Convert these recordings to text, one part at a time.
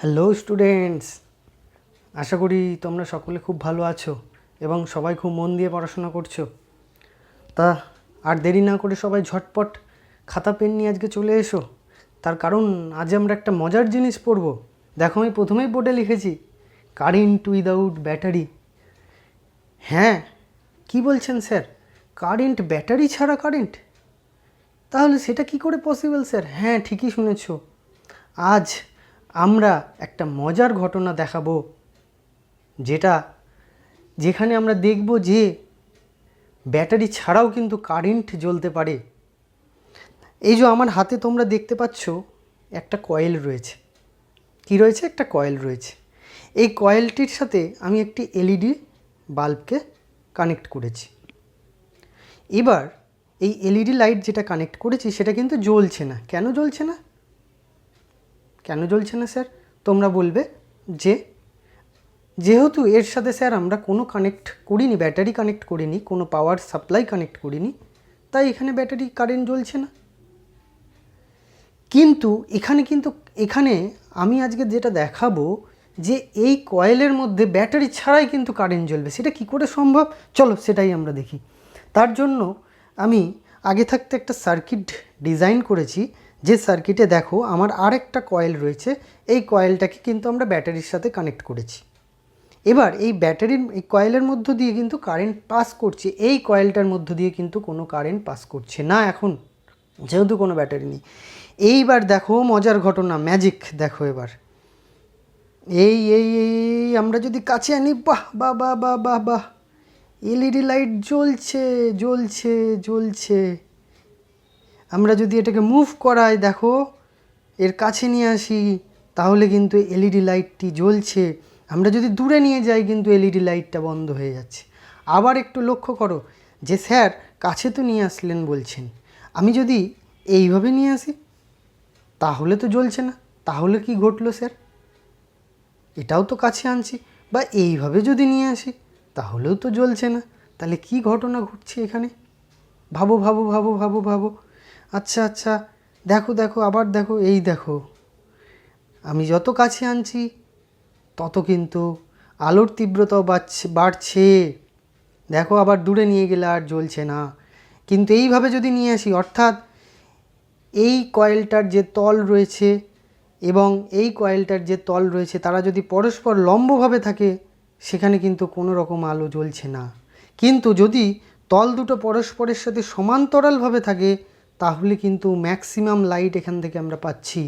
Hello students, আশা করি তোমরা সকলে খুব ভালো আছো এবং সবাই খুব মন দিয়ে পড়াশোনা করছো। তা আর দেরি না করে সবাই ঝটপট খাতা পেন নিয়ে আজকে চলে এসো। তার কারণ আজ আমরা একটা মজার জিনিস পড়ব। দেখো, আমি প্রথমেই বোর্ডে লিখেছি কারেন্ট উইদাউট ব্যাটারি। হ্যাঁ, কি বলছেন স্যার? কারেন্ট, ব্যাটারি ছাড়া কারেন্ট? তাহলে সেটা কি করে পসিবল স্যার? হ্যাঁ, ঠিকই শুনেছ। আজ আমরা একটা মজার ঘটনা দেখাবো, যেখানে আমরা দেখব যে ব্যাটারি ছাড়াও কিন্তু কারেন্ট জ্বলতে পারে। এই যে আমার হাতে তোমরা দেখতে পাচ্ছ একটা কয়েল রয়েছে। কি রয়েছে? একটা কয়েল রয়েছে। এই কয়েলটির সাথে আমি একটি এলইডি বাল্বকে কানেক্ট করেছি। এবার এই এলইডি লাইট যেটা কানেক্ট করেছি সেটা কিন্তু জ্বলছে না। কেন জ্বলছে না? কেন জ্বলছে না স্যার? তোমরা বলবে যে যেহেতু এর সাথে স্যার আমরা কোনো কানেক্ট করিনি, ব্যাটারি কানেক্ট করিনি, কোনো পাওয়ার সাপ্লাই কানেক্ট করিনি, তাই এখানে ব্যাটারি কারেন্ট জ্বলছে না। কিন্তু এখানে আমি আজকে যেটা দেখাবো যে এই কয়েলের মধ্যে ব্যাটারি ছাড়াই কিন্তু কারেন্ট জ্বলবে। সেটা কি করে সম্ভব? চলো সেটাই আমরা দেখি। তার জন্য আমি আগে থাকতে একটা সার্কিট ডিজাইন করেছি, যে সার্কিটে দেখো আমার আরেকটা কয়েল রয়েছে। এই কয়েলটাকে কিন্তু আমরা ব্যাটারির সাথে কানেক্ট করেছি। এবার এই এই কয়েলের মধ্য দিয়ে কিন্তু কারেন্ট পাস করছে। এই কয়েলটার মধ্য দিয়ে কিন্তু কোনো কারেন্ট পাস করছে না এখন, যেহেতু কোনো ব্যাটারি নেই। এইবার দেখো মজার ঘটনা, ম্যাজিক দেখো এবার। এই এই এই আমরা যদি কাছে আনি, বাহ বাহ বাহ বাহ বাহ বাহ, এলইডি লাইট জ্বলছে জ্বলছে জ্বলছে। আমরা যদি এটাকে মুভ করাই, দেখো এর কাছে নিয়ে আসি, তাহলে কিন্তু এলইডি লাইটটি জ্বলছে। আমরা যদি দূরে নিয়ে যাই কিন্তু এলইডি লাইটটা বন্ধ হয়ে যাচ্ছে। আবার একটু লক্ষ্য করো যে স্যার কাছে তো নিয়ে আসলেন বলছেন, আমি যদি এইভাবে নিয়ে আসি তাহলে তো জ্বলছে না। তাহলে কি ঘটলো স্যার? এটাও তো কাছে আনছি, বা এইভাবে যদি নিয়ে আসি তাহলেও তো জ্বলছে না। তাহলে কি ঘটনা ঘটছে এখানে? ভাবো ভাবো ভাবো ভাবো ভাবো। আচ্ছা আচ্ছা, দেখো দেখো আবার দেখো, এই দেখো আমি যত কাছে আনছি তত কিন্তু আলোর তীব্রতাও বাড়ছে। দেখো আবার দূরে নিয়ে গেলে আর জ্বলছে না। কিন্তু এইভাবে যদি নিয়ে আসি, অর্থাৎ এই কয়েলটার যে তল রয়েছে এবং এই কয়েলটার যে তল রয়েছে তারা যদি পরস্পর লম্বভাবে থাকে, সেখানে কিন্তু কোনো রকম আলো জ্বলছে না। কিন্তু যদি তল দুটো পরস্পরের সাথে সমান্তরালভাবে থাকে তাহলে কিন্তু ম্যাক্সিমাম লাইট এখান থেকে আমরা পাচ্ছি।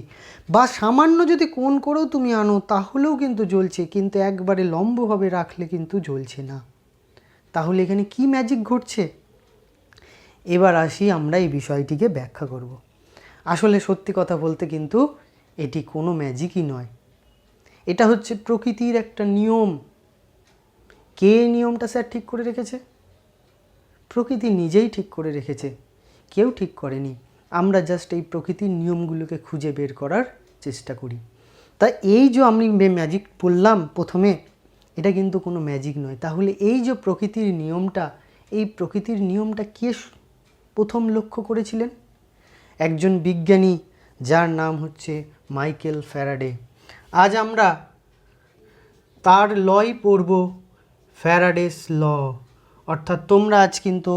বা সামান্য যদি কোণ করেও তুমি আনো তাহলেও কিন্তু জ্বলছে, কিন্তু একবারে লম্বভাবে রাখলে কিন্তু জ্বলছে না। তাহলে এখানে কি ম্যাজিক ঘটছে? এবার আসি আমরা এই বিষয়টিকে ব্যাখ্যা করব। আসলে সত্যি কথা বলতে কিন্তু এটি কোনো ম্যাজিকই নয়, এটা হচ্ছে প্রকৃতির একটা নিয়ম। কে নিয়মটা স্যার ঠিক করে রেখেছে? প্রকৃতি নিজেই ঠিক করে রেখেছে, কেউ ঠিক করেনি। আমরা জাস্ট এই প্রকৃতির নিয়মগুলোকে খুঁজে বের করার চেষ্টা করি। তাই এই যে আমি ম্যাজিক বললাম প্রথমে, এটা কিন্তু কোনো ম্যাজিক নয়। তাহলে এই যে প্রকৃতির নিয়মটা, এই প্রকৃতির নিয়মটা কে প্রথম লক্ষ্য করেছিলেন? একজন বিজ্ঞানী, যার নাম হচ্ছে মাইকেল ফ্যারাডে। আজ আমরা তার লই পড়ব, ফ্যারাডেস ল। অর্থাৎ তোমরা আজ কিন্তু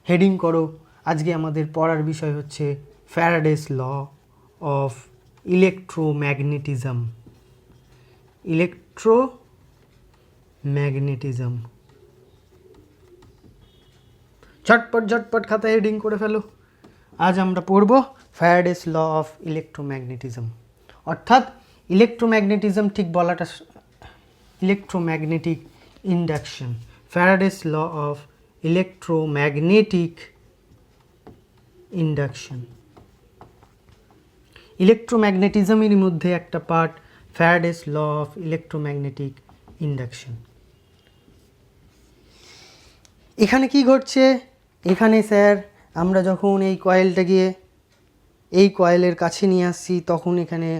হেডিং করো, আজকে আমাদের পড়ার বিষয় হচ্ছে Faraday's law of electromagnetism. Electromagnetism. ঝটপট ঝটপট খাতা হেডিং করে ফেলো। আজ আমরা পড়ব ফ্যারাডেস ল অফ ইলেকট্রোম্যাগনেটিজম। অর্থাৎ ইলেকট্রোম্যাগনেটিজম ঠিক বলাটা, electromagnetic induction. Faraday's law of electromagnetic induction. ইলেকট্রোম্যাগনেটিজমের মধ্যে একটা part Faraday's law of electromagnetic induction. এখানে কি ঘটছে? এখানে স্যার আমরা যখন এই কয়েলটাকে এই কয়েলের কাছে নিয়ে আসছি তখন এখানে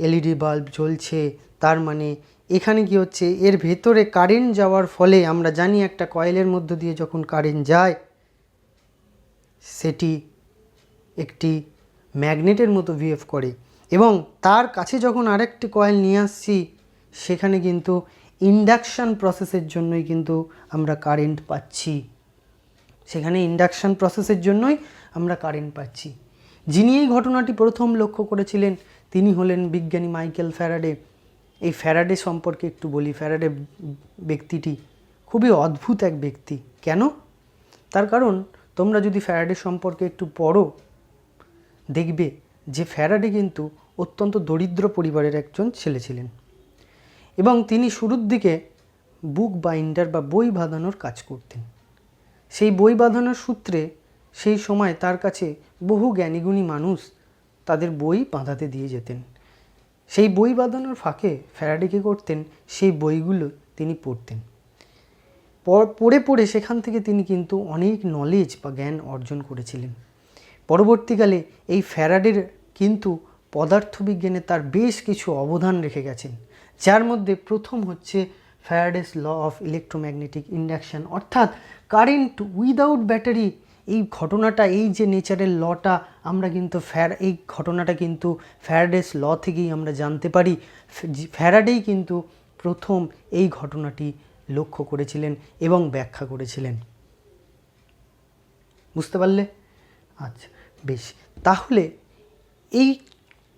এলইডি বাল্ব জ্বলছে। তার মানে এখানে কি হচ্ছে, এর ভেতরে কারেন্ট যাওয়ার ফলে, আমরা জানি একটা কয়েলের মধ্য দিয়ে যখন কারেন্ট যায় সেটি একটি ম্যাগনেটের মতো বিহেভ করে, এবং তার কাছে যখন আরেকটি কয়েল নিয়ে আসছি সেখানে কিন্তু ইন্ডাকশান প্রসেসের জন্যই কিন্তু আমরা কারেন্ট পাচ্ছি। সেখানে ইন্ডাকশান প্রসেসের জন্যই আমরা কারেন্ট পাচ্ছি। যিনি এই ঘটনাটি প্রথম লক্ষ্য করেছিলেন তিনি হলেন বিজ্ঞানী মাইকেল ফ্যারাডে। এই ফ্যারাডে সম্পর্কে একটু বলি। ফ্যারাডে ব্যক্তিটি খুবই অদ্ভুত এক ব্যক্তি। কেন? তার কারণ তোমরা যদি ফ্যারাডে সম্পর্কে একটু পড়ো দেখবে যে ফ্যারাডে কিন্তু অত্যন্ত দরিদ্র পরিবারের একজন ছেলে ছিলেন এবং তিনি শুরুর দিকে বুক বাইন্ডার বা বই বাঁধানোর কাজ করতেন। সেই বই বাঁধানোর সূত্রে সেই সময় তার কাছে বহু জ্ঞানীগুণী মানুষ তাদের বই বাঁধাতে দিয়ে যেতেন। সেই বই বাঁধানোর ফাঁকে ফ্যারাডে কী করতেন, সেই বইগুলো তিনি পড়তেন। পড়ে পড়ে সেখান থেকে তিনি কিন্তু অনেক নলেজ বা জ্ঞান অর্জন করেছিলেন। পরবর্তীকালে এই ফ্যারাডের কিন্তু পদার্থবিজ্ঞানে তার বেশ কিছু অবদান রেখে গেছেন, যার মধ্যে প্রথম হচ্ছে Faraday's law of electromagnetic induction, অর্থাৎ কারেন্ট উইদাউট ব্যাটারি। এই ঘটনাটা, এই যে নেচারের লটা আমরা কিন্তু এই ঘটনাটা কিন্তু ফ্যারাডেস ল থেকেই আমরা জানতে পারি। ফ্যারাডেই কিন্তু প্রথম এই ঘটনাটি লক্ষ্য করেছিলেন এবং ব্যাখ্যা করেছিলেন। বুঝতে পারলে? আচ্ছা, বেশ। তাহলে এই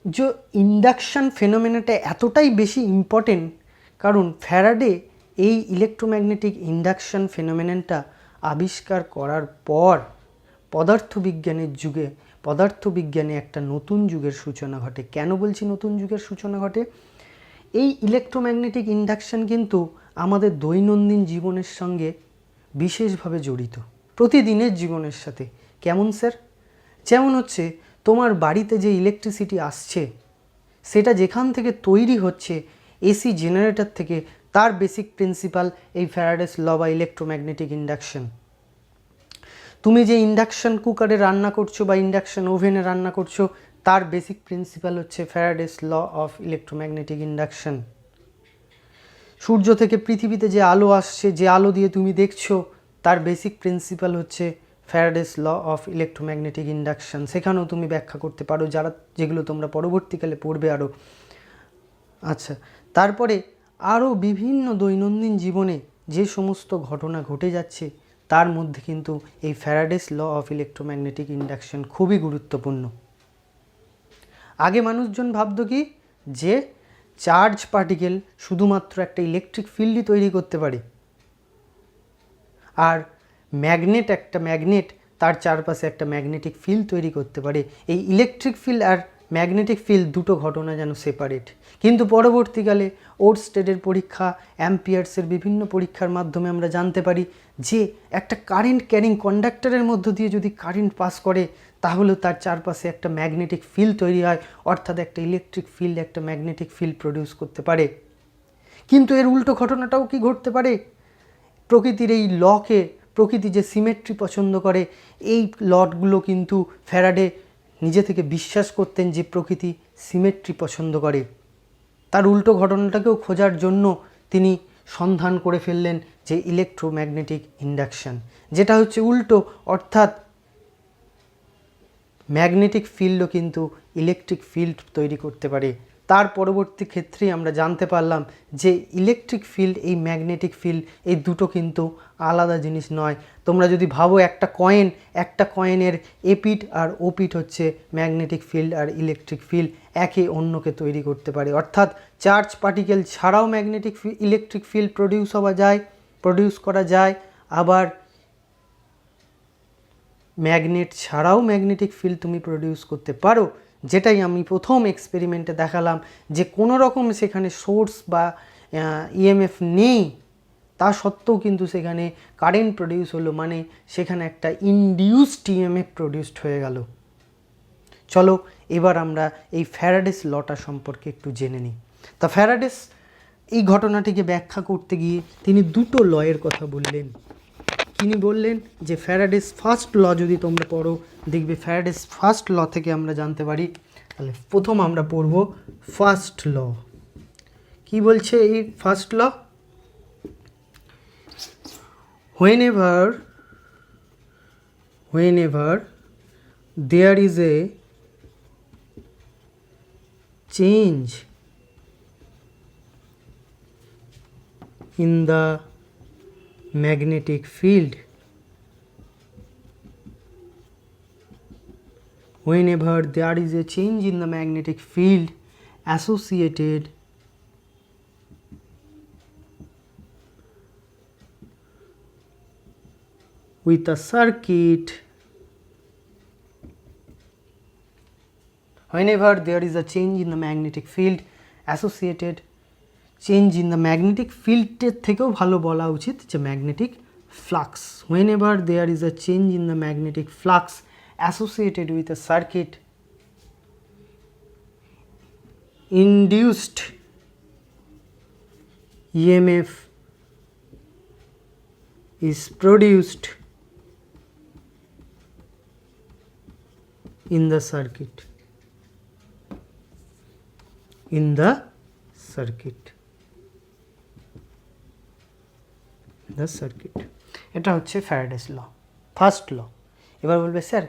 যে ইন্ডাকশান ফেনোমেনাটা এতটাই বেশি ইম্পর্টেন্ট কারণ ফ্যারাডে এই ইলেকট্রোম্যাগনেটিক ইন্ডাকশান ফেনোমেননটা আবিষ্কার করার পর পদার্থবিজ্ঞানে একটা নতুন যুগের সূচনা ঘটে। কেন বলছি নতুন যুগের সূচনা ঘটে? এই ইলেকট্রোম্যাগনেটিক ইন্ডাকশান কিন্তু আমাদের দৈনন্দিন জীবনের সঙ্গে বিশেষভাবে জড়িত, প্রতিদিনের জীবনের সাথে। কেমন স্যার? যেমন হচ্ছে তোমার বাড়িতে যে ইলেকট্রিসিটি আসছে সেটা যেখান থেকে তৈরি হচ্ছে এসি জেনারেটর থেকে, তার বেসিক প্রিন্সিপাল এই ফ্যারাডেস ল বা ইলেকট্রোম্যাগনেটিক ইন্ডাকশন। তুমি যে ইন্ডাকশন কুকারে রান্না করছো বা ইন্ডাকশন ওভেনে রান্না করছো, তার বেসিক প্রিন্সিপাল হচ্ছে Faraday's law of electromagnetic induction. সূর্য থেকে পৃথিবীতে যে আলো আসছে, যে আলো দিয়ে তুমি দেখছো, তার বেসিক প্রিন্সিপাল হচ্ছে Faraday's law of electromagnetic induction. সেখানেও তুমি ব্যাখ্যা করতে পারো, যেগুলো তোমরা পরবর্তীকালে পড়বে আরও। আচ্ছা, তারপরে আরও বিভিন্ন দৈনন্দিন জীবনে যে সমস্ত ঘটনা ঘটে যাচ্ছে তার মধ্যে কিন্তু এই Faraday's law of electromagnetic induction খুবই গুরুত্বপূর্ণ। আগে মানুষজন ভাবতো কি, যে চার্জ পার্টিকেল শুধুমাত্র একটা ইলেকট্রিক ফিল্ডই তৈরি করতে পারে, আর ম্যাগনেট তার চারপাশে একটা ম্যাগনেটিক ফিল্ড তৈরি করতে পারে। এই ইলেকট্রিক ফিল্ড আর ম্যাগনেটিক ফিল্ড দুটো ঘটনা যেন সেপারেট। কিন্তু পরবর্তীকালে ওরস্টেডের পরীক্ষা, অ্যাম্পিয়ার্সের বিভিন্ন পরীক্ষার মাধ্যমে আমরা জানতে পারি যে একটা কারেন্ট ক্যারিং কন্ডাক্টরের মধ্য দিয়ে যদি কারেন্ট পাস করে তাহলে তার চারপাশে একটা ম্যাগনেটিক ফিল্ড তৈরি হয়, অর্থাৎ একটা ইলেকট্রিক ফিল্ড একটা ম্যাগনেটিক ফিল্ড প্রডিউস করতে পারে। কিন্তু এর উল্টো ঘটনাটাও কি ঘটতে পারে? প্রকৃতির এই লকে, প্রকৃতি যে সিমেট্রি পছন্দ করে, এই লটগুলো কিন্তু ফ্যারাডে নিজে থেকে বিশ্বাস করতেন যে প্রকৃতি সিমেট্রি পছন্দ করে। তার উল্টো ঘটনাটাকেও খোঁজার জন্য তিনি সন্ধান করে ফেললেন যে ইলেকট্রোম্যাগনেটিক ইন্ডাকশন, যেটা হচ্ছে উল্টো, অর্থাৎ ম্যাগনেটিক ফিল্ডও কিন্তু ইলেকট্রিক ফিল্ড তৈরি করতে পারে। তার পরবর্তী ক্ষেত্রেই আমরা জানতে পারলাম যে ইলেকট্রিক ফিল্ড, এই ম্যাগনেটিক ফিল্ড, এই দুটো কিন্তু আলাদা জিনিস নয়। তোমরা যদি ভাবো একটা কয়েনের এপিট আর ওপিট হচ্ছে ম্যাগনেটিক ফিল্ড আর ইলেকট্রিক ফিল্ড, একে অন্যকে তৈরি করতে পারে। অর্থাৎ চার্জ পার্টিকেল ছাড়াও ইলেকট্রিক ফিল্ড প্রডিউস করা যায়, আবার ম্যাগনেট ছাড়াও ম্যাগনেটিক ফিল্ড তুমি প্রডিউস করতে পারো। যেটাই আমি প্রথম এক্সপেরিমেন্টে দেখালাম যে কোনো রকম সেখানে সোর্স বা ইএমএফ নেই, তা সত্ত্বেও কিন্তু সেখানে কারেন্ট প্রডিউস হলো, মানে সেখানে একটা ইনডিউসড ইএমএফ প্রডিউসড হয়ে গেল। চলো এবার আমরা এই ফ্যারাডেস লটা সম্পর্কে একটু জেনে নিই। তা ফ্যারাডেস এই ঘটনাটিকে ব্যাখ্যা করতে গিয়ে তিনি দুটো লয়ের কথা বললেন। তিনি বললেন যে ফ্যারাডেস ফার্স্ট ল যদি তোমরা পড়ো দেখবে ফ্যারাডেস ফার্স্ট ল থেকে আমরা জানতে পারি। তাহলে প্রথম আমরা পড়ব ফার্স্ট ল। কি বলছে এই first law? whenever there is a change in the magnetic field. Whenever there is a change in the magnetic field associated with a circuit, whenever there is a change in the magnetic field associated, change in the magnetic field থেকেও ভালো বলা উচিত যে magnetic flux, whenever there is a change in the magnetic flux associated with a circuit, induced EMF is produced in the circuit, in the circuit, the circuit. এটা হচ্ছে Faraday's ল, first ল। এবার বলবে sir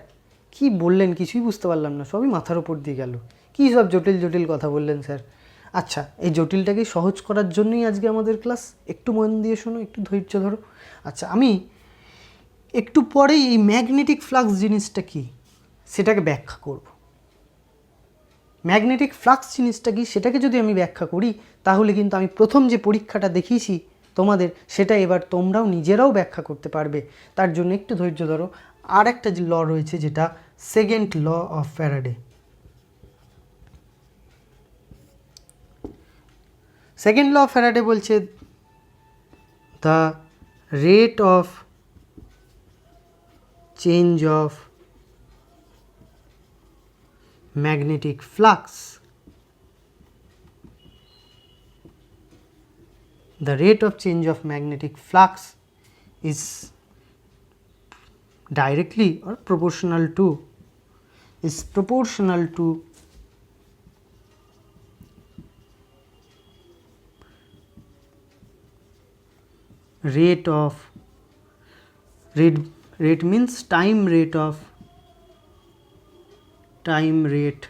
কি বললেন, কিছুই বুঝতে পারলাম না, সবই মাথার উপর দিয়ে গেল, কী সব জটিল জটিল কথা বললেন স্যার। আচ্ছা, এই জটিলটাকে সহজ করার জন্যই আজকে আমাদের ক্লাস, একটু মন দিয়ে শোনো, একটু ধৈর্য ধরো। আচ্ছা, আমি একটু পরেই এই ম্যাগনেটিক ফ্লাক্স জিনিসটা কি সেটাকে ব্যাখ্যা করব। ম্যাগনেটিক ফ্লাক্স জিনিসটা কি সেটাকে যদি আমি ব্যাখ্যা করি, তাহলে কিন্তু আমি প্রথম যে পরীক্ষাটা দেখিয়েছি তোমাদের, সেটা এবার তোমরাও নিজেরাও ব্যাখ্যা করতে পারবে। তার জন্য একটু ধৈর্য ধরো। আর একটা যে ল রয়েছে, যেটা second law of Faraday. Second law of Faraday বলছে the rate of change of magnetic flux, the rate of change of magnetic flux is directly or proportional to, is proportional to rate of, rate means time rate of, time rate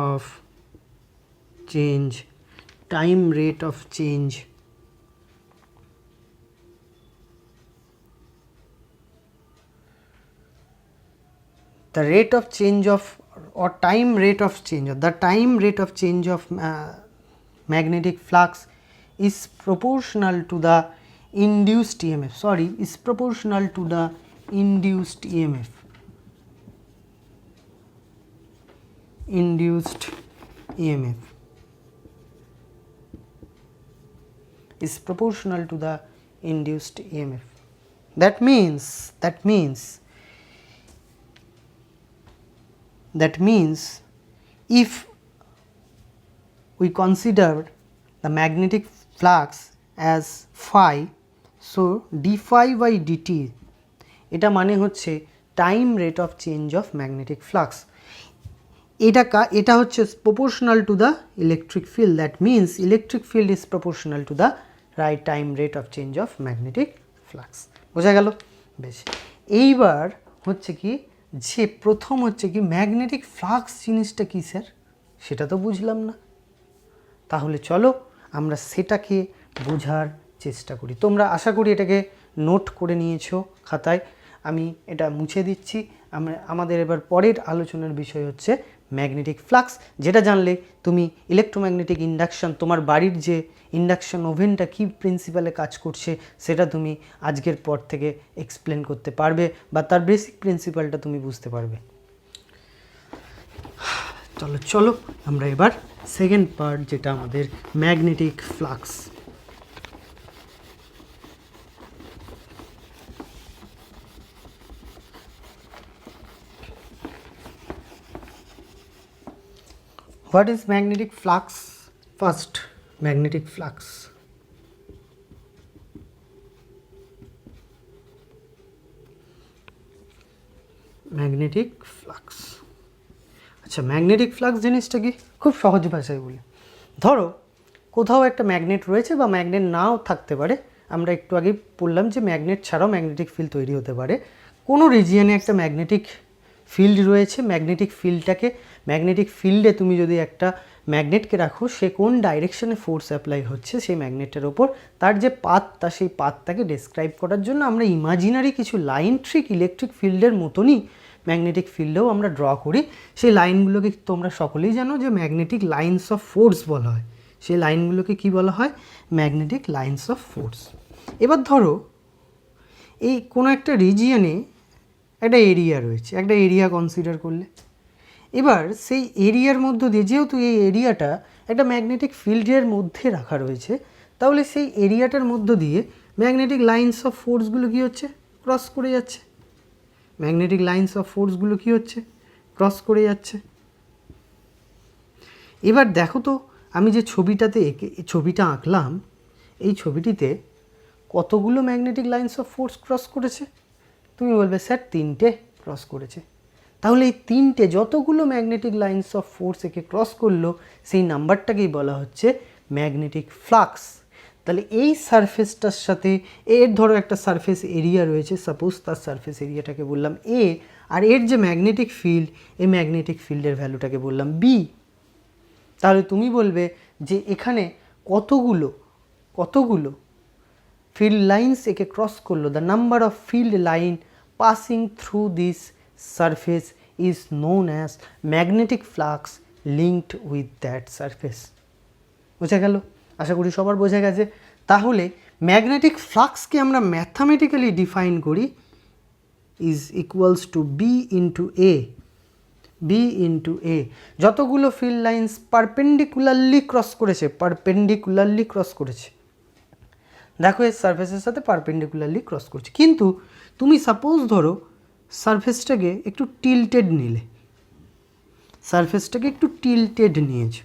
of change, time rate of change the rate of change of, or time rate of change, or the time rate of change of magnetic flux is proportional to the induced EMF, sorry, is proportional to the induced EMF, induced EMF is proportional to the induced EMF. That means if we consider the magnetic flux as phi, so d phi by dt, এটা মানে হচ্ছে time rate of change of magnetic flux. এটা হচ্ছে proportional to the electric field, that means electric field is proportional to the right time rate of change of magnetic flux. বোঝা গেল? বেশ, এইবার হচ্ছে কি যে প্রথম হচ্ছে কি ম্যাগনেটিক ফ্লাক্স জিনিসটা কি স্যার, সেটা তো বুঝলাম না। তাহলে চলো আমরা সেটাকে বোঝার চেষ্টা করি। তোমরা আশা করি এটাকে নোট করে নিয়েছো খাতায়, আমি এটা মুছে দিচ্ছি। আমাদের এবার পরের আলোচনার বিষয় হচ্ছে ম্যাগনেটিক ফ্লাক্স, যেটা জানলে তুমি ইলেকট্রোম্যাগনেটিক ইন্ডাকশন, তোমার বাড়ির যে ইন্ডাকশন ওভেনটা কী প্রিন্সিপালে কাজ করছে সেটা তুমি আজকের পর থেকে এক্সপ্লেন করতে পারবে, বা তার বেসিক প্রিন্সিপালটা তুমি বুঝতে পারবে। চলো আমরা এবার সেকেন্ড পার্ট, যেটা আমাদের magnetic flux. What is magnetic flux? First, magnetic flux. Magnetic flux. আচ্ছা, ম্যাগনেটিক ফ্লাক্স জিনিসটা কি, খুব সহজ ভাষায় বলি। ধরো কোথাও একটা ম্যাগনেট রয়েছে, বা ম্যাগনেট নাও থাকতে পারে, আমরা একটু আগে বললাম যে ম্যাগনেট ছাড়াও ম্যাগনেটিক ফিল্ড তৈরি হতে পারে। কোনো রিজিয়নে একটা ম্যাগনেটিক ফিল্ড রয়েছে, ম্যাগনেটিক ফিল্ডে তুমি যদি একটা ম্যাগনেটকে রাখো, সে কোন ডাইরেকশনে ফোর্স অ্যাপ্লাই হচ্ছে সেই ম্যাগনেটের ওপর, তার যে পাথটা সেই পাথটাকে ডেসক্রাইব করার জন্য আমরা ইমাজিনারি কিছু লাইন ট্রিক ইলেকট্রিক ফিল্ডের মতনই ম্যাগনেটিক ফিল্ডেও আমরা ড্র করি। সেই লাইনগুলোকে তোমরা সকলেই জানো যে ম্যাগনেটিক লাইন্স অফ ফোর্স বলা হয়। সেই লাইনগুলোকে কি বলা হয়? Magnetic lines of force. এবার ধরো এই কোনো একটা রিজিয়নে একটা এরিয়া রয়েছে, একটা এরিয়া কনসিডার করলে। এবার সেই এরিয়ার মধ্য দিয়ে, যেহেতু এই এরিয়াটা একটা ম্যাগনেটিক ফিল্ডের মধ্যে রাখা রয়েছে, তাহলে সেই এরিয়াটার মধ্য দিয়ে ম্যাগনেটিক লাইন্স অফ ফোর্সগুলো কী হচ্ছে? ক্রস করে যাচ্ছে। ম্যাগনেটিক লাইন্স অফ ফোর্সগুলো কী হচ্ছে? ক্রস করে যাচ্ছে। এবার দেখো তো, আমি যে ছবিটা আঁকলাম, এই ছবিটিতে কতগুলো magnetic lines of force cross করেছে? তুমি বলবে স্যার 3টে ক্রস করেছে। তাহলে এই 3টে যতগুলো ম্যাগনেটিক লাইন্স অফ ফোর্স একে ক্রস করলো, সেই নাম্বারটাকেই বলা হচ্ছে ম্যাগনেটিক ফ্লাক্স। তাহলে এই সারফেসটার সাথে এর ধরো একটা সারফেস এরিয়া রয়েছে, সাপোজ তার সারফেস এরিয়াটাকে বললাম এ, আর এর যে ম্যাগনেটিক ফিল্ড, এই ম্যাগনেটিক ফিল্ডের ভ্যালুটাকে বললাম বি। তাহলে তুমি বলবে যে এখানে কতগুলো ফিল্ড লাইন্স একে ক্রস করলো, the number of field line passing through this surface is known as magnetic flux linked with that surface. বোঝা গেল? আশা করি সবার বোঝা গেছে। তাহলে ম্যাগনেটিক ফ্লাক্সকে আমরা ম্যাথামেটিক্যালি ডিফাইন করি is equals to B into A. B into A, যতগুলো ফিল্ড লাইন্স পারপেন্ডিকুলারলি ক্রস করেছে, দেখো এর সারফেসের সাথে পারপেন্ডিকুলারলি ক্রস করছে। কিন্তু তুমি সাপোজ ধরো সারফেসটাকে একটু টিল্টেড নিলে, সারফেসটাকে একটু টিল্টেড নিয়েছো,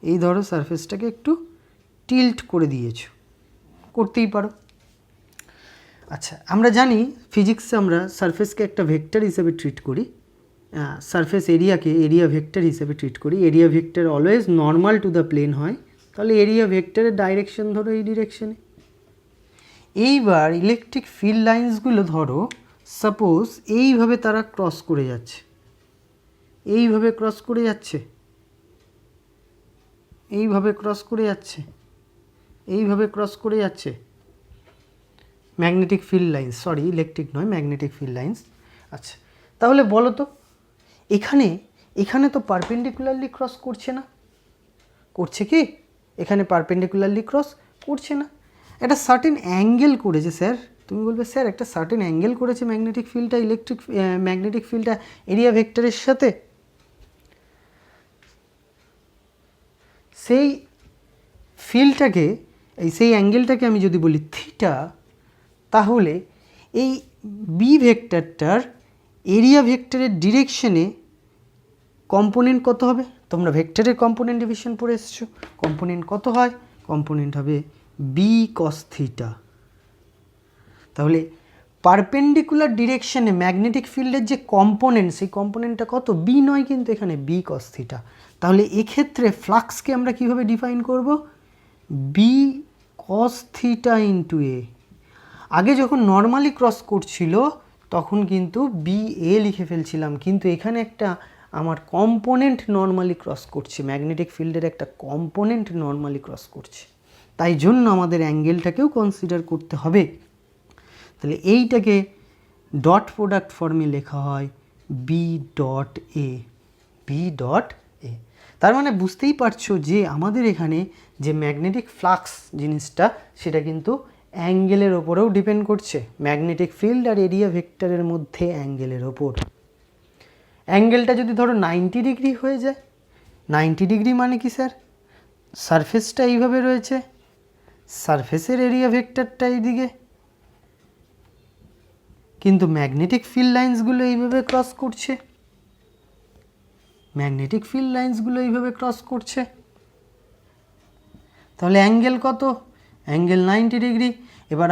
এই ধরো সারফেসটাকে একটু টিল্ট করে দিয়েছো, করতেই পারো। আচ্ছা, আমরা জানি ফিজিক্সে আমরা সারফেসকে একটা ভেক্টর হিসেবে ট্রিট করি, সারফেস এরিয়াকে এরিয়া ভেক্টর হিসেবে ট্রিট করি। Area vector always normal to the plane হয়, তাহলে এরিয়া ভেক্টরের ডাইরেকশন ধরো এই ডিরেকশনে। এইবার ইলেকট্রিক ফিল্ড লাইন্সগুলো ধরো সাপোজ এইভাবে তারা ক্রস করে যাচ্ছে, এইভাবে ক্রস করে যাচ্ছে, এইভাবে ক্রস করে যাচ্ছে, এইভাবে ক্রস করে যাচ্ছে magnetic field lines, sorry electric নয়, ম্যাগনেটিক ফিল্ড লাইন্স। আচ্ছা, তাহলে বলো তো এখানে তো পারপেন্ডিকুলারলি ক্রস করছে না, করছে কি? এখানে পারপেন্ডিকুলারলি ক্রস করছে না, একটা সার্টেন অ্যাঙ্গেল করেছে স্যার। তুমি বলবে স্যার একটা সার্টেন অ্যাঙ্গেল করেছে ম্যাগনেটিক ফিল্ডটা এরিয়া ভেক্টরের সাথে। সেই ফিল্ডটাকে, সেই অ্যাঙ্গেলটাকে আমি যদি বলি থিটা, তাহলে এই বি ভেক্টরটার এরিয়া ভেক্টরের ডিরেকশনে কম্পোনেন্ট কত হবে? তোমরা ভেক্টরের কম্পোনেন্ট ডিভিশন পড়ে এসেছো। কম্পোনেন্ট কত হয়? কম্পোনেন্ট হবে বি কস থিটা। তাহলে পারপেন্ডিকুলার ডিরেকশনে ম্যাগনেটিক ফিল্ডের যে কম্পোনেন্ট, সেই কম্পোনেন্টটা কত? বি নয় কিন্তু এখানে বি কস থিটা। তাহলে এক্ষেত্রে ফ্লাক্সকে আমরা কীভাবে ডিফাইন করব? বি কস থিটা ইন্টু এ। আগে যখন নর্মালি ক্রস করছিল তখন কিন্তু বি এ লিখে ফেলছিলাম, কিন্তু এখানে একটা আমার কম্পোনেন্ট নর্মালি ক্রস করছে, ম্যাগনেটিক ফিল্ডের একটা কম্পোনেন্ট নর্মালি ক্রস করছে, তাই জন্য আমাদের অ্যাঙ্গেলটাকেও কনসিডার করতে হবে। তাহলে এইটাকে ডট প্রোডাক্ট ফর্মে লেখা হয় B dot A, B dot A. তার মানে বুঝতেই পারছো যে আমাদের এখানে যে ম্যাগনেটিক ফ্লাক্স জিনিসটা, সেটা কিন্তু অ্যাঙ্গেলের ওপরেও ডিপেন্ড করছে, ম্যাগনেটিক ফিল্ড আর এরিয়া ভেক্টরের মধ্যে অ্যাঙ্গেলের ওপর। অ্যাঙ্গেলটা যদি ধরো 90 ডিগ্রি হয়ে যায়, 90 ডিগ্রি মানে কি স্যার? সারফেসটা এইভাবে রয়েছে, সারফেসের এরিয়া ভেক্টরটা এইদিকে, কিন্তু ম্যাগনেটিক ফিল্ড লাইন্সগুলো এইভাবে ক্রস করছে, ম্যাগনেটিক ফিল্ড লাইন্সগুলো এইভাবে ক্রস করছে। তাহলে অ্যাঙ্গেল কত? Angle 90 degree. এবার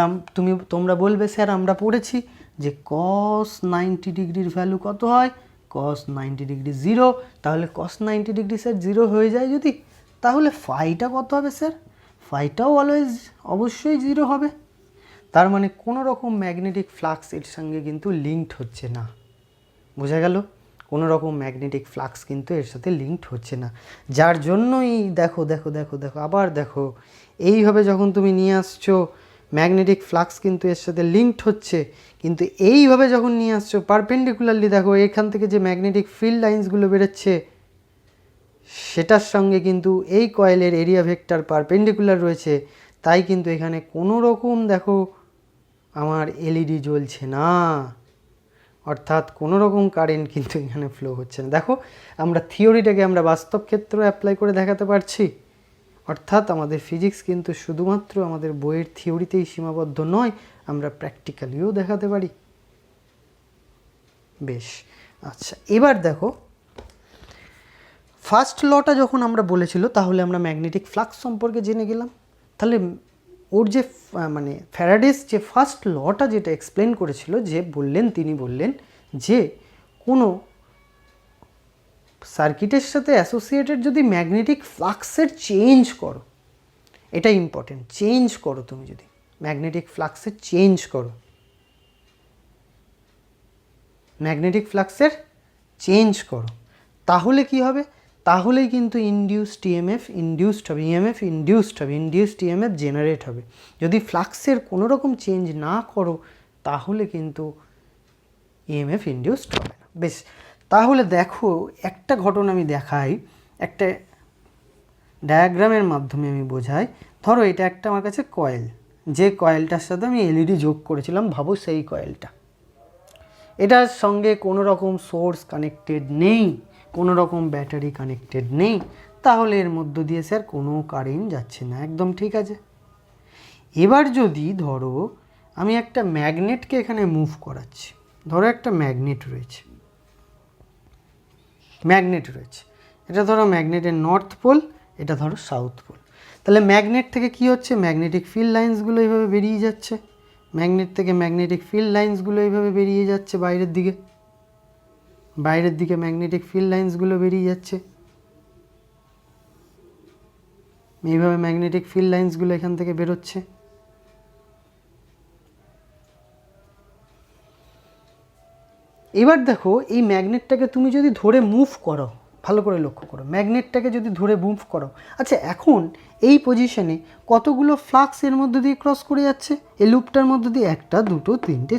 তোমরা বলবে স্যার আমরা পড়েছি যে cos 90 ডিগ্রির ভ্যালু কত হয়? cos 90 degree 0। তাহলে cos 90 ডিগ্রি স্যার 0 হয়ে যায় যদি, তাহলে ফাইটা কত হবে স্যার? ফাইটাও অবশ্যই 0 হবে। তার মানে কোনো রকম ম্যাগনেটিক ফ্লাক্স এর সঙ্গে কিন্তু লিঙ্কড হচ্ছে না। বোঝা গেল? কোনো রকম ম্যাগনেটিক ফ্লাক্স কিন্তু এর সাথে লিঙ্কড হচ্ছে না, যার জন্যই দেখো দেখো দেখো দেখো আবার দেখো এইভাবে যখন তুমি নিয়ে আসছো ম্যাগনেটিক ফ্লাক্স কিন্তু এর সাথে লিঙ্কড হচ্ছে, কিন্তু এইভাবে যখন নিয়ে আসছো পারপেন্ডিকুলারলি দেখো এখান থেকে যে ম্যাগনেটিক ফিল্ড লাইন্সগুলো বেরোচ্ছে সেটার সঙ্গে কিন্তু এই কয়েলের এরিয়া ভেক্টর পারপেন্ডিকুলার রয়েছে, তাই কিন্তু এখানে কোনো রকম দেখো আমার এলইডি জ্বলছে না, অর্থাৎ কোনো রকম কারেন্ট কিন্তু এখানে ফ্লো হচ্ছে না। দেখো আমরা থিওরিটাকে আমরা বাস্তব ক্ষেত্রে অ্যাপ্লাই করে দেখাতে পারছি, অর্থাৎ আমাদের ফিজিক্স কিন্তু শুধুমাত্র আমাদের বইয়ের থিওরিতেই সীমাবদ্ধ নয়, আমরা প্র্যাকটিক্যালিও দেখাতে পারি। বেশ, আচ্ছা এবার দেখো ফার্স্ট লটা যখন আমরা বলেছিল তাহলে আমরা ম্যাগনেটিক ফ্লাক্স সম্পর্কে জেনে গেলাম, তাহলে ওর যে মানে ফ্যারাডেস যে ফার্স্ট লটা যেটা এক্সপ্লেন করেছিল, যে তিনি বললেন যে কোনো সার্কিটের সাথে অ্যাসোসিয়েটেড যদি ম্যাগনেটিক ফ্লাক্সের চেঞ্জ করো, এটা ইম্পর্টেন্ট, চেঞ্জ করো, তুমি যদি ম্যাগনেটিক ফ্লাক্সের চেঞ্জ করো, ম্যাগনেটিক ফ্লাক্সের চেঞ্জ করো, তাহলে কি হবে, তাহলেই কিন্তু ইনডিউসড ইএমএফ ইনডিউসড হবে, ইএমএফ ইনডিউসড হবে, ইনডিউসড ইএমএফ জেনারেট হবে। যদি ফ্লাক্সের কোনো রকম চেঞ্জ না করো তাহলে কিন্তু ইএমএফ ইনডিউসড হবে না। বেশ, তাহলে দেখো একটা ঘটনা আমি দেখাই, একটা ডায়াগ্রামের মাধ্যমে আমি বোঝাই। ধরো এটা একটা আমার কাছে কয়েল, যে কয়েলটার সাথে আমি এলইডি যোগ করেছিলাম, ভাবো সেই কয়েলটা, এটার সঙ্গে কোনো রকম সোর্স কানেক্টেড নেই, কোনো রকম ব্যাটারি কানেক্টেড নেই, তাহলে এর মধ্য দিয়ে স্যার কোনো কারেন্ট যাচ্ছে না, একদম ঠিক আছে। এবার যদি ধরো আমি একটা ম্যাগনেটকে এখানে মুভ করাচ্ছি, ধরো একটা ম্যাগনেট রয়েছে, এটা ধরো ম্যাগনেটের নর্থ পোল, এটা ধরো সাউথ পোল, তাহলে ম্যাগনেট থেকে কি হচ্ছে, ম্যাগনেটিক ফিল্ড লাইন্সগুলো এইভাবে বেরিয়ে যাচ্ছে, ম্যাগনেট থেকে ম্যাগনেটিক ফিল্ড লাইন্সগুলো এইভাবে বেরিয়ে যাচ্ছে বাইরের দিকে, ম্যাগনেটিক ফিল্ড লাইন্সগুলো বেরিয়ে যাচ্ছে, এইভাবে ম্যাগনেটিক ফিল্ড লাইন্সগুলো এখান থেকে বেরোচ্ছে। এবার দেখো এই ম্যাগনেটটাকে তুমি যদি ধরে মুভ করো, ভালো করে লক্ষ্য করো, ম্যাগনেটটাকে যদি ধরে মুভ করো, আচ্ছা এখন এই পজিশনে কতগুলো ফ্লাক্স এর মধ্যে দিয়ে ক্রস করে যাচ্ছে, এই লুপটার মধ্যে দিয়ে একটা, দুটো, তিনটে,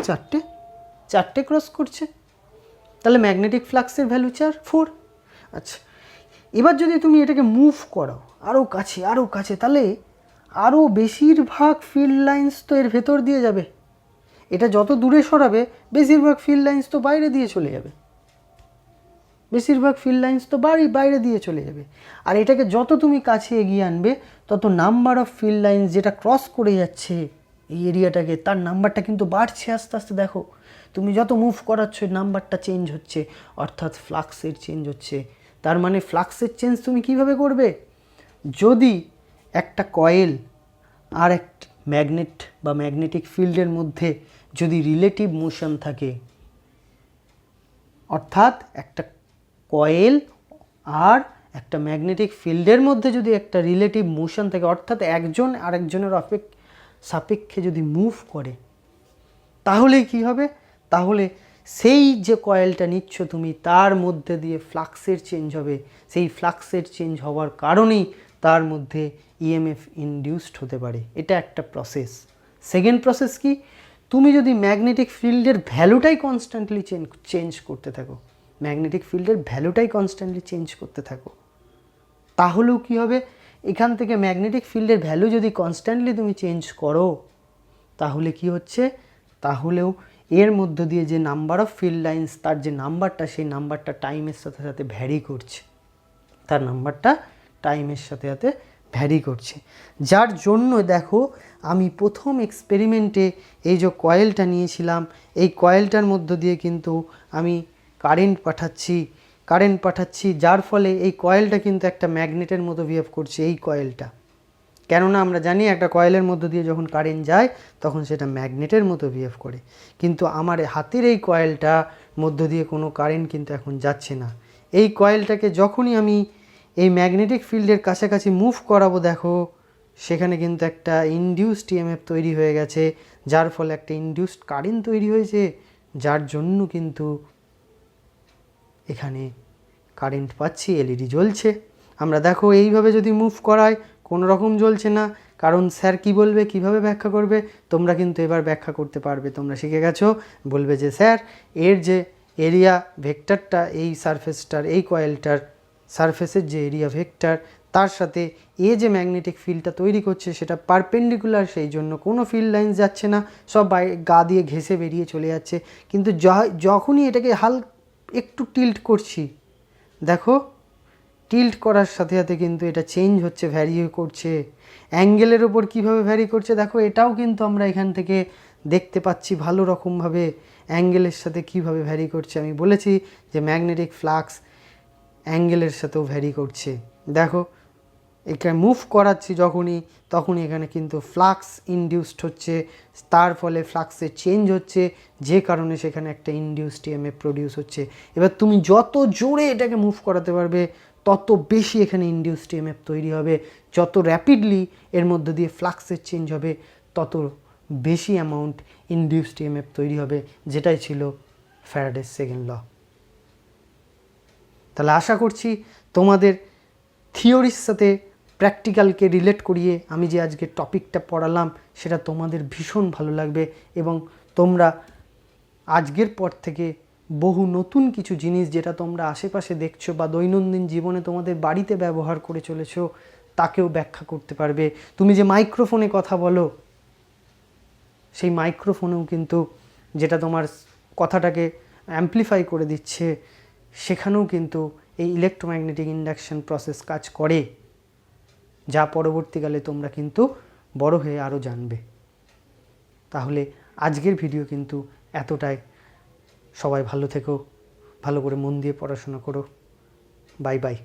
চারটে ক্রস করছে, তাহলে ম্যাগনেটিক ফ্লাক্সের ভ্যালু 4। আচ্ছা এবার যদি তুমি এটাকে মুভ করো আরও কাছে, তাহলে আরও বেশিরভাগ ফিল্ড লাইন্স তো এর ভেতর দিয়ে যাবে, এটা যত দূরে সরাবে বেশিরভাগ ফিল্ড লাইন্স তো বাইরে দিয়ে চলে যাবে, বাইরে দিয়ে চলে যাবে। আর এটাকে যত তুমি কাছে এগিয়ে আনবে তত নাম্বার অফ ফিল্ড লাইন্স যেটা ক্রস করে যাচ্ছে এই এরিয়াটাকে, তার নাম্বারটা কিন্তু বাড়ছে আস্তে আস্তে। দেখো তুমি যত মুভ করাচ্ছ নাম্বারটা চেঞ্জ হচ্ছে, অর্থাৎ ফ্লাক্সের চেঞ্জ হচ্ছে। তার মানে ফ্লাক্সের চেঞ্জ তুমি কিভাবে করবে, যদি একটা কয়েল আর এক ম্যাগনেট বা ম্যাগনেটিক ফিল্ডের মধ্যে যদি রিলেটিভ মোশন থাকে, অর্থাৎ একটা কয়েল আর একটা ম্যাগনেটিক ফিল্ডের মধ্যে যদি একটা রিলেটিভ মোশন থাকে, অর্থাৎ একজন আরেকজনের সাপেক্ষে যদি মুভ করে, তাহলে কি হবে, তাহলে সেই যে কয়েলটা নিচ্ছ তুমি তার মধ্যে দিয়ে ফ্লাক্সের চেঞ্জ হবে, সেই ফ্লাক্সের চেঞ্জ হওয়ার কারণেই তার মধ্যে ইএমএফ ইনডিউসড হতে পারে। এটা একটা প্রসেস। সেকেন্ড প্রসেস কি, তুমি যদি ম্যাগনেটিক ফিল্ডের ভ্যালুটাই কনস্ট্যান্টলি চেঞ্জ করতে থাকো, তাহলেও কি হবে, এখান থেকে ম্যাগনেটিক ফিল্ডের ভ্যালু যদি কনস্ট্যান্টলি তুমি চেঞ্জ করো, তাহলে কি হচ্ছে, তাহলেও এর মধ্য দিয়ে যে নাম্বার অফ ফিল্ড লাইন্স তার যে নাম্বারটা, সেই নাম্বারটা টাইমের সাথে সাথে ভ্যারি করছে, যার জন্য দেখো আমি প্রথম এক্সপেরিমেন্টে এই যে কয়েলটা নিয়েছিলাম, এই কয়েলটার মধ্য দিয়ে কিন্তু আমি কারেন্ট পাঠাচ্ছি, যার ফলে এই কয়েলটা কিন্তু একটা ম্যাগনেটের মতো বিহেভ করছে, এই কয়েলটা, কেননা আমরা জানি একটা কয়েলের মধ্য দিয়ে যখন কারেন্ট যায় তখন সেটা ম্যাগনেটের মতো বিহেভ করে, কিন্তু আমার হাতের এই কয়েলটা মধ্য দিয়ে কোনো কারেন্ট কিন্তু এখন যাচ্ছে না। এই কয়েলটাকে যখনই আমি এই ম্যাগনেটিক ফিল্ডের কাছাকাছি মুভ করাবো, দেখো সেখানে কিন্তু একটা ইনডিউসড ইএমএফ তৈরি হয়ে গেছে, যার ফলে একটা ইনডিউসড কারেন্ট তৈরি হয়েছে, যার জন্য কিন্তু এখানে কারেন্ট পাচ্ছি, এলইডি জ্বলছে। আমরা দেখো এইভাবে যদি মুভ করায় কোনো রকম জ্বলছে না, কারণ স্যার কি বলবে, কিভাবে ব্যাখ্যা করবে, তোমরা কিন্তু এবার ব্যাখ্যা করতে পারবে। তোমরা শিখে গেছো, বলবে যে স্যার এর যে এরিয়া ভেক্টরটা, এই সারফেসটার, এই কয়েলটার সারফেসের যে এরিয়া ভেক্টর, তার সাথে এ যে ম্যাগনেটিক ফিল্ডটা তৈরি করছে সেটা পারপেন্ডিকুলার, সেই জন্য কোনো ফিল্ড লাইন যাচ্ছে না, সব গা দিয়ে ঘেঁষে বেরিয়ে চলে যাচ্ছে। কিন্তু যখনই এটাকে একটু টিল্ট করছি, দেখো টিল্ট করার সাথে সাথে কিন্তু এটা চেঞ্জ হচ্ছে, ভ্যারি করছে। অ্যাঙ্গেলের ওপর কীভাবে ভ্যারি করছে দেখো, এটাও কিন্তু আমরা এখান থেকে দেখতে পাচ্ছি ভালো রকমভাবে, অ্যাঙ্গেলের সাথে কীভাবে ভ্যারি করছে। আমি বলেছি যে ম্যাগনেটিক ফ্লাক্স অ্যাঙ্গেলের সাথেও ভ্যারি করছে। দেখো এখানে মুভ করাচ্ছি যখনই, তখনই এখানে কিন্তু ফ্লাক্স ইনডিউসড হচ্ছে, তার ফলে ফ্লাক্সের চেঞ্জ হচ্ছে, যে কারণে সেখানে একটা ইনডিউসড ইএমএফ প্রডিউস হচ্ছে। এবার তুমি যত জোরে এটাকে মুভ করাতে পারবে তত বেশি এখানে ইনডিউসড ইএমএফ তৈরি হবে। যত র্যাপিডলি এর মধ্যে দিয়ে ফ্লাক্সের চেঞ্জ হবে তত বেশি অ্যামাউন্ট ইনডিউসড ইএমএফ তৈরি হবে, যেটাই ছিল ফ্যারাডের সেকেন্ড ল। তাহলে আশা করছি তোমাদের থিওরির সাথে প্র্যাকটিক্যালকে রিলেট করিয়ে আমি যে আজকে টপিকটা পড়ালাম সেটা তোমাদের ভীষণ ভালো লাগবে, এবং তোমরা আজকের পর থেকে বহু নতুন কিছু জিনিস যেটা তোমরা আশেপাশে দেখছো বা দৈনন্দিন জীবনে তোমাদের বাড়িতে ব্যবহার করে চলেছো তাকেও ব্যাখ্যা করতে পারবে। তুমি যে মাইক্রোফোনে কথা বলো, সেই মাইক্রোফোনেও কিন্তু যেটা তোমার কথাটাকে অ্যাম্প্লিফাই করে দিচ্ছে, সেখানেও কিন্তু এই ইলেকট্রোম্যাগনেটিক ইন্ডাকশন প্রসেস কাজ করে, যা পরবর্তীকালে তোমরা কিন্তু বড় হয়ে আরও জানবে। তাহলে আজকের ভিডিও কিন্তু এতটাই। সবাই ভালো থেকো, ভালো করে মন দিয়ে পড়াশোনা করো। Bye bye.